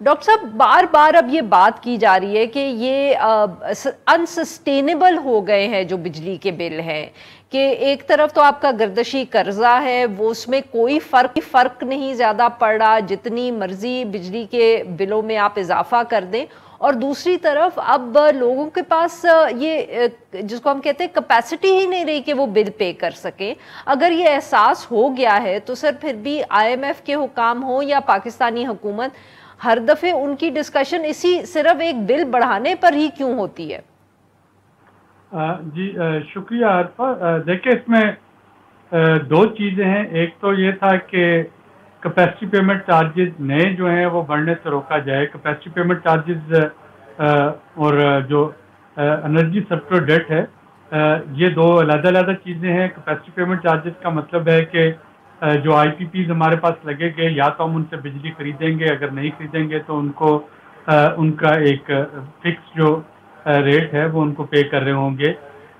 Doctor साहब बार बार अब ये बात की जा रही है कि ये अनसस्टेनेबल हो गए हैं जो बिजली के बिल हैं कि एक तरफ तो आपका गर्दशी कर्जा है वो उसमें कोई फर्क नहीं ज्यादा पड़ रहा जितनी मर्जी बिजली के बिलों में आप इजाफा कर दें और दूसरी तरफ अब लोगों के पास ये जिसको हम कहते हैं कैपेसिटी ही नहीं रही कि वो बिल पे कर सकें। अगर ये एहसास हो गया है तो सर फिर भी IMF के हुकाम हो या पाकिस्तानी हुकूमत हर दफे उनकी डिस्कशन इसी सिर्फ एक बिल बढ़ाने पर ही क्यों होती है? जी शुक्रिया अर्फा। देखिए इसमें दो चीज़ें हैं। एक तो ये था कि कैपेसिटी पेमेंट चार्जेस नए जो हैं वो बढ़ने से रोका जाए। कैपेसिटी पेमेंट चार्जेस और जो एनर्जी सेक्टर डेट है ये दो अलग-अलग चीज़ें हैं। कैपेसिटी पेमेंट चार्जेस का मतलब है कि जो IPPs हमारे पास लगेंगे या तो हम उनसे बिजली खरीदेंगे, अगर नहीं खरीदेंगे तो उनको उनका एक फिक्स जो रेट है वो उनको पे कर रहे होंगे।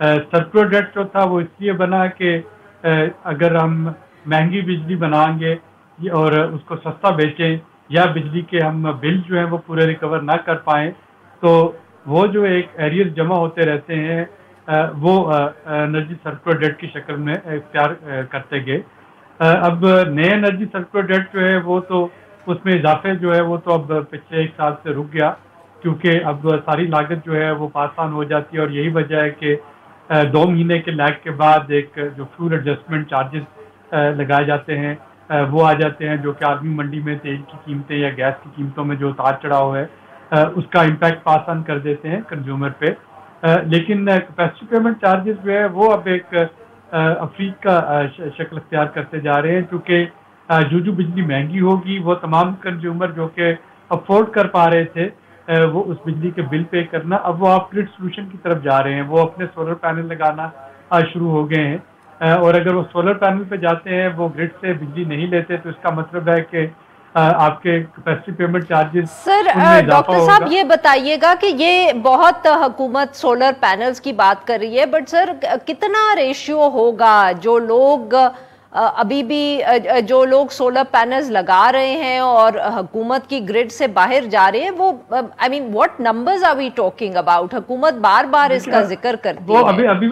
सर्कुलर डेट जो था वो इसलिए बना कि अगर हम महंगी बिजली बनाएंगे और उसको सस्ता बेचें या बिजली के हम बिल जो हैं वो पूरे रिकवर ना कर पाएँ तो वो जो एक एरियर जमा होते रहते हैं वो एनर्जी सर्कुलर डेट की शक्ल में इख्तियार करते गए। अब नए एनर्जी सर्कुलर डेट जो है वो तो उसमें इजाफे जो है वो तो अब पिछले एक साल से रुक गया क्योंकि अब सारी लागत जो है वो पास ऑन हो जाती है और यही वजह है कि 2 महीने के लैग के बाद एक जो फ्यूल एडजस्टमेंट चार्जेस लगाए जाते हैं वो आ जाते हैं जो कि आलमी मंडी में तेल की कीमतें या गैस की कीमतों में जो उतार चढ़ाव है उसका इम्पैक्ट पास ऑन कर देते हैं कंज्यूमर पे। लेकिन कैपेसिटी पेमेंट चार्जेस जो है वो अब एक अफरीक का शक्ल अख्तियार करते जा रहे हैं क्योंकि जो बिजली महंगी होगी वो तमाम कंज्यूमर जो कि अफोर्ड कर पा रहे थे वो उस बिजली के बिल पे करना अब वो आप ग्रिड सोल्यूशन की तरफ जा रहे हैं। वो अपने सोलर पैनल लगाना शुरू हो गए हैं और अगर वो सोलर पैनल पे जाते हैं वो ग्रिड से बिजली नहीं लेते तो इसका मतलब है कि आपके capacity payment charges. Sir doctor साहब ये बताइएगा कि ये बहुत हुकूमत सोलर पैनल्स की बात कर रही है बट सर कितना रेशियो होगा जो लोग अभी भी जो लोग सोलर पैनल्स लगा रहे हैं और हुकूमत की ग्रिड से बाहर जा रहे हैं वो I mean what numbers are we talking about? हुकूमत बार बार इसका जिक्र करती है।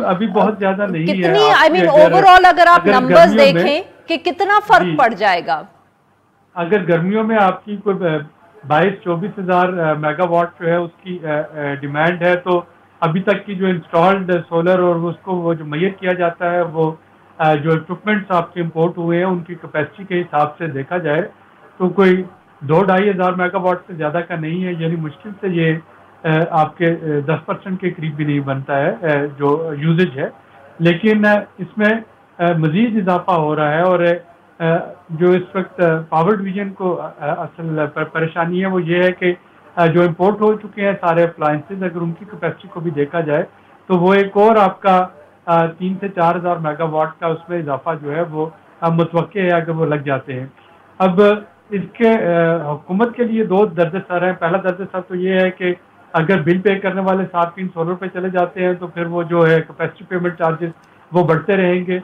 अभी बहुत ज्यादा नहीं है। कितनी आई मीन ओवरऑल अगर आप नंबर्स देखें कि कितना फर्क पड़ जाएगा? अगर गर्मियों में आपकी कोई 22-24 हज़ार मेगावाट जो है उसकी डिमांड है तो अभी तक की जो इंस्टॉल्ड सोलर और उसको वो जो मेजर किया जाता है वो जो इक्विपमेंट्स आपके इंपोर्ट हुए हैं उनकी कैपेसिटी के हिसाब से देखा जाए तो कोई 2-2.5 हज़ार मेगावाट से ज़्यादा का नहीं है। यानी मुश्किल से ये आपके 10% के करीब भी नहीं बनता है जो यूजेज है। लेकिन इसमें मज़ीद इजाफा हो रहा है और जो इस वक्त पावर डिवीजन को असल परेशानी है वो ये है कि जो इंपोर्ट हो चुके हैं सारे अप्लायंसेज अगर उनकी कैपेसिटी को भी देखा जाए तो वो एक और आपका 3 से 4 हज़ार मेगावाट का उसमें इजाफा जो है वो मुतवक्के है अगर वो लग जाते हैं। अब इसके हुकूमत के लिए दो दर्द सर हैं। पहला दर्द सर तो ये है कि अगर बिल पे करने वाले 7-3 सोलर पे चले जाते हैं तो फिर वो जो है कैपेसिटी पेमेंट चार्जेस वो बढ़ते रहेंगे